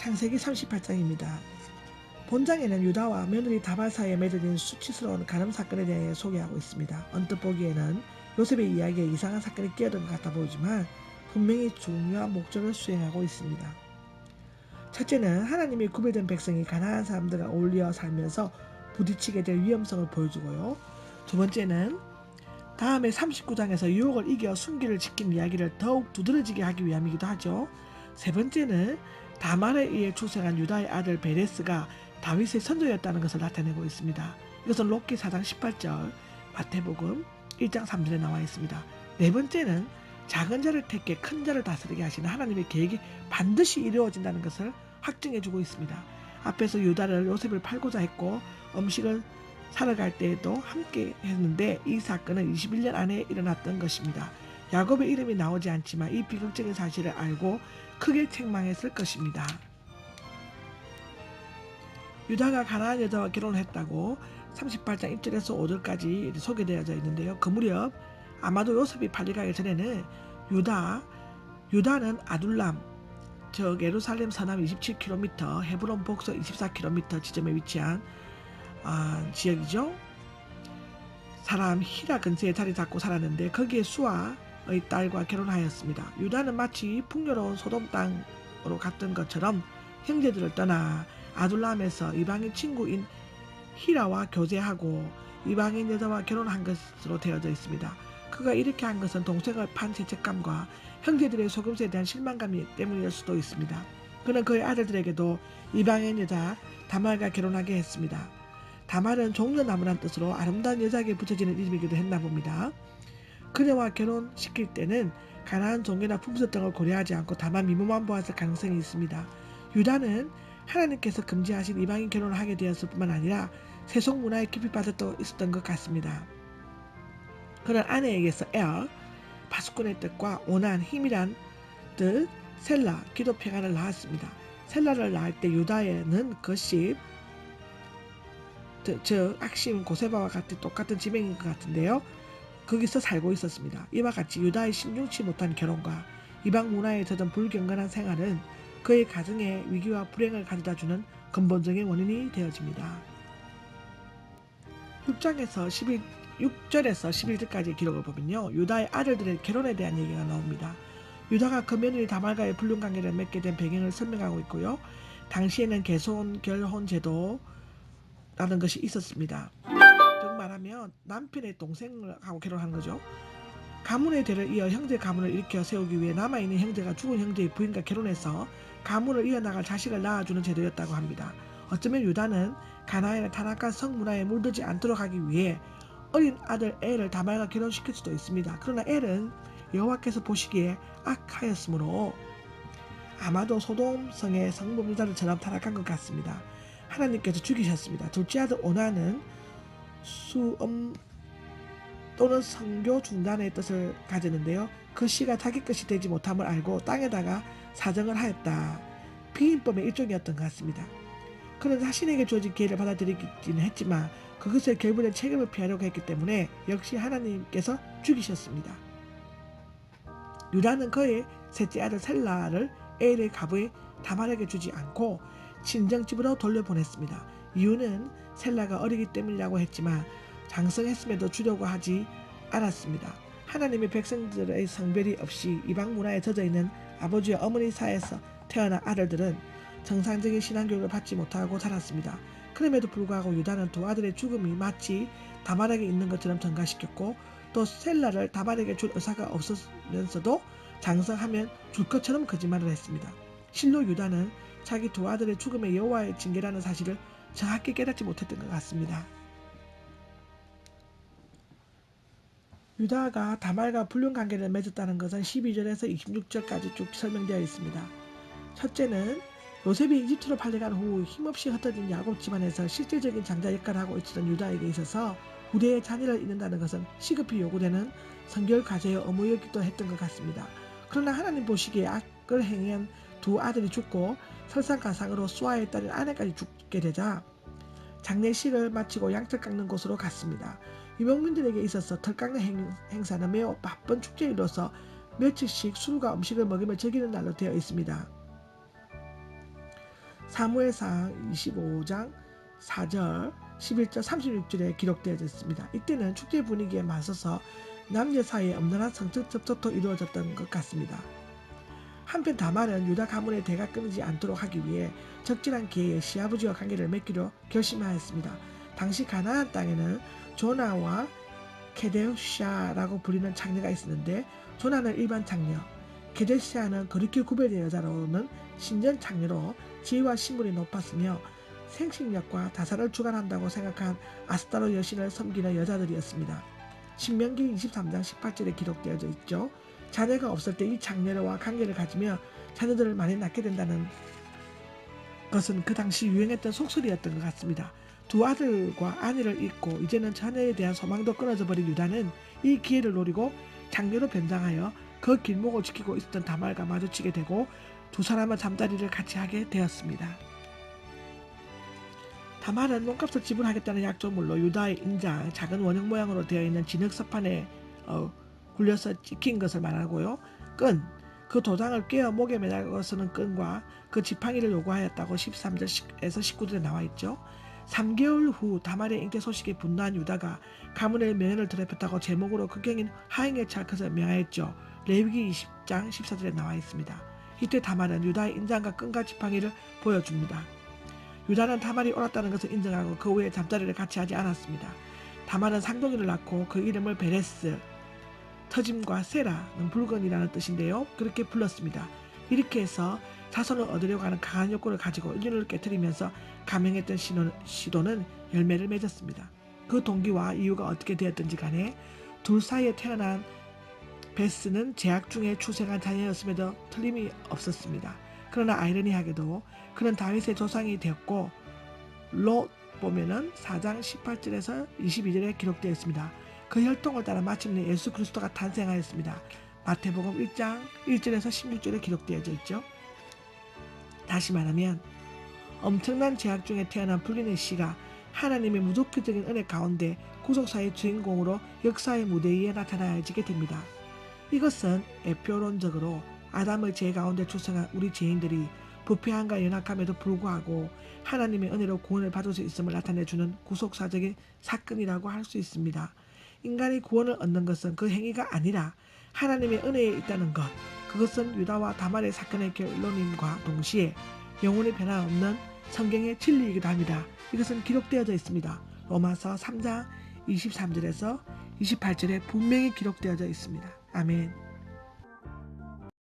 창세기 38장입니다. 본장에는 유다와 며느리 다발 사이에 맺어진 수치스러운 간음 사건에 대해 소개하고 있습니다. 언뜻 보기에는 요셉의 이야기에 이상한 사건이 끼어든 것 같아 보이지만 분명히 중요한 목적을 수행하고 있습니다. 첫째는 하나님이 구별된 백성이 가나안 사람들과 어울려 살면서 부딪히게 될 위험성을 보여주고요. 두 번째는 다음에 39장에서 유혹을 이겨 순기를 지킨 이야기를 더욱 두드러지게 하기 위함이기도 하죠. 세 번째는 다말에 의해 출생한 유다의 아들 베레스가 다윗의 선조였다는 것을 나타내고 있습니다. 이것은 록기 4장 18절, 마태복음 1장 3절에 나와 있습니다. 네 번째는 작은 자를 택해 큰 자를 다스리게 하시는 하나님의 계획이 반드시 이루어진다는 것을 확증해주고 있습니다. 앞에서 유다를 요셉을 팔고자 했고 음식을 사러 갈 때에도 함께 했는데 이 사건은 21년 안에 일어났던 것입니다. 야곱의 이름이 나오지 않지만 이 비극적인 사실을 알고 크게 책망했을 것입니다. 유다가 가나안 여자와 결혼을 했다고 38장 1절에서 5절까지 소개되어져 있는데요. 그 무렵 아마도 요셉이 팔려가기 전에는 유다는 아둘람, 즉 예루살렘 서남 27km, 헤브론 북서 24km 지점에 위치한 지역이죠. 사람 히라 근처에 자리 잡고 살았는데 거기에 수아의 딸과 결혼하였습니다. 유다는 마치 풍요로운 소돔 땅으로 갔던 것처럼 형제들을 떠나 아둘람에서 이방인 친구인 히라와 교제하고 이방인 여자와 결혼한 것으로 되어져 있습니다. 그가 이렇게 한 것은 동생을 판 죄책감과 형제들의 속임수에 대한 실망감 때문일 수도 있습니다. 그는 그의 아들들에게도 이방인 여자 다말과 결혼하게 했습니다. 다말은 종려나무란 뜻으로 아름다운 여자에게 붙여지는 이름이기도 했나 봅니다. 그녀와 결혼시킬 때는 가나안 종교나 풍습 등을 고려하지 않고 다만 미모만 보았을 가능성이 있습니다. 유다는 하나님께서 금지하신 이방인 결혼을 하게 되었을 뿐만 아니라 세속 문화에 깊이 빠져 있었던 것 같습니다. 그는 아내에게서 파수꾼의 뜻과 온한 힘이란 뜻 셀라 기도 평안을 낳았습니다. 셀라를 낳을 때 유다에는 거십 즉 악심 고세바와 같은 똑같은 지명인 것 같은데요. 거기서 살고 있었습니다. 이와 같이 유다의 신중치 못한 결혼과 이방 문화에 젖은 불경건한 생활은 그의 가정에 위기와 불행을 가져다주는 근본적인 원인이 되어집니다. 6절에서 11절까지 기록을 보면요. 유다의 아들들의 결혼에 대한 얘기가 나옵니다. 유다가 그 며느리 다말과의 불륜관계를 맺게 된 배경을 설명하고 있고요. 당시에는 개손 결혼 제도라는 것이 있었습니다. 즉 말하면 남편의 동생하고 결혼한 거죠. 가문의 대를 이어 형제 가문을 일으켜 세우기 위해 남아있는 형제가 죽은 형제의 부인과 결혼해서 가문을 이어나갈 자식을 낳아주는 제도였다고 합니다. 어쩌면 유다는 가나안의 타락한 성문화에 물들지 않도록 하기 위해 어린 아들 엘을 다말과 결혼시킬 수도 있습니다. 그러나 엘은 여호와께서 보시기에 악하였으므로 아마도 소돔성의 성범죄자들처럼 타락한 것 같습니다. 하나님께서 죽이셨습니다. 둘째 아들 오나는 수음 또는 성교 중단의 뜻을 가지는데요. 그 씨가 자기 것이 되지 못함을 알고 땅에다가 사정을 하였다. 비인법의 일종이었던 것 같습니다. 그는 자신에게 주어진 기회를 받아들이기는 했지만 그것의 결부된 책임을 피하려고 했기 때문에 역시 하나님께서 죽이셨습니다. 유다는 그의 셋째 아들 셀라를 엘의 가부에 다말에게 주지 않고 친정집으로 돌려보냈습니다. 이유는 셀라가 어리기 때문이라고 했지만 장성했음에도 주려고 하지 않았습니다. 하나님의 백성들의 성별이 없이 이방 문화에 젖어있는 아버지와 어머니 사이에서 태어난 아들들은 정상적인 신앙교육을 받지 못하고 자랐습니다. 그럼에도 불구하고 유다는 두 아들의 죽음이 마치 다말에게 있는 것처럼 전가시켰고 또 셀라를 다말에게 줄 의사가 없으면서도 장성하면 줄 것처럼 거짓말을 했습니다. 실로 유다는 자기 두 아들의 죽음의 여호와의 징계라는 사실을 정확히 깨닫지 못했던 것 같습니다. 유다가 다말과 불륜관계를 맺었다는 것은 12절에서 26절까지 쭉 설명되어 있습니다. 첫째는 요셉이 이집트로 팔려간 후 힘없이 흩어진 야곱 집안에서 실질적인 장자 역할을 하고 있었던 유다에게 있어서 후대의 자녀를 잇는다는 것은 시급히 요구되는 성결 과제의 의무였기도 했던 것 같습니다. 그러나 하나님 보시기에 악을 행한 두 아들이 죽고 설상가상으로 수아의 딸인 아내까지 죽게 되자 장례식을 마치고 양털 깎는 곳으로 갔습니다. 유목민들에게 있어서 털 깎는 행사는 매우 바쁜 축제일로서 며칠씩 술과 음식을 먹으며 즐기는 날로 되어 있습니다. 사무엘상 25장 4절, 11절, 36절에 기록되어져 있습니다. 이때는 축제 분위기에 맞서서 남녀 사이에 엄연한 성적 접촉도 이루어졌던 것 같습니다. 한편 다말은 유다 가문의 대가 끊이지 않도록 하기 위해 적절한 기회에 시아버지와 관계를 맺기로 결심하였습니다. 당시 가나안 땅에는 조나와 케데시아라고 불리는 장녀가 있었는데, 조나는 일반 장녀, 케데시아는 거리끼 구별된 여자로는 신전 장녀로 지위와 신분이 높았으며 생식력과 다사를 주관한다고 생각한 아스타로 여신을 섬기는 여자들이었습니다. 신명기 23장 18절에 기록되어져 있죠. 자녀가 없을 때 이 장녀와 관계를 가지며 자녀들을 많이 낳게 된다는 것은 그 당시 유행했던 속설이었던 것 같습니다. 두 아들과 아내를 잃고 이제는 자녀에 대한 소망도 끊어져 버린 유다는 이 기회를 노리고 장녀로 변장하여 그 길목을 지키고 있었던 다말과 마주치게 되고 두 사람은 잠자리를 같이 하게 되었습니다. 다말은 몸값을 지불하겠다는 약조물로 유다의 인장, 작은 원형 모양으로 되어 있는 진흙 서판에 굴려서 찍힌 것을 말하고요. 끈, 그 도장을 꿰어 목에 매달고 쓰는 끈과 그 지팡이를 요구하였다고 13절에서 19절에 나와 있죠. 3개월 후 다말의 잉태 소식에 분노한 유다가 가문의 면연을 더럽혔다고 제목으로 극경인 하행에 찰 것을 명하였죠. 레위기 20장 14절에 나와 있습니다. 이때 다말은 유다의 인장과 끈과 지팡이를 보여줍니다. 유다는 다말이 옳았다는 것을 인정하고 그 후에 잠자리를 같이 하지 않았습니다. 다말은 상동이를 낳고 그 이름을 베레스, 터짐과 세라는 붉은이라는 뜻인데요. 그렇게 불렀습니다. 이렇게 해서 자손을 얻으려고 하는 강한 욕구를 가지고 인륜을 깨뜨리면서 감행했던 시도는 열매를 맺었습니다. 그 동기와 이유가 어떻게 되었든지 간에 둘 사이에 태어난 베스는 제약 중에 출생한 자녀였음에도 틀림이 없었습니다. 그러나 아이러니하게도 그는 다윗의 조상이 되었고 롯 보면은 4장 18절에서 22절에 기록되어 있습니다. 그 혈통을 따라 마침내 예수 그리스도가 탄생하였습니다. 마태복음 1장 1절에서 16절에 기록되어져 있죠. 다시 말하면 엄청난 제약 중에 태어난 불륜의 씨가 하나님의 무조건적인 은혜 가운데 구속사의 주인공으로 역사의 무대 위에 나타나지게 됩니다. 이것은 에표론적으로 아담의 죄 가운데 출생한 우리 죄인들이 부패함과 연약함에도 불구하고 하나님의 은혜로 구원을 받을 수 있음을 나타내주는 구속사적인 사건이라고 할 수 있습니다. 인간이 구원을 얻는 것은 그 행위가 아니라 하나님의 은혜에 있다는 것, 그것은 유다와 다말의 사건의 결론임과 동시에 영원히 변함없는 성경의 진리이기도 합니다. 이것은 기록되어져 있습니다. 로마서 3장 23절에서 28절에 분명히 기록되어져 있습니다. 아멘.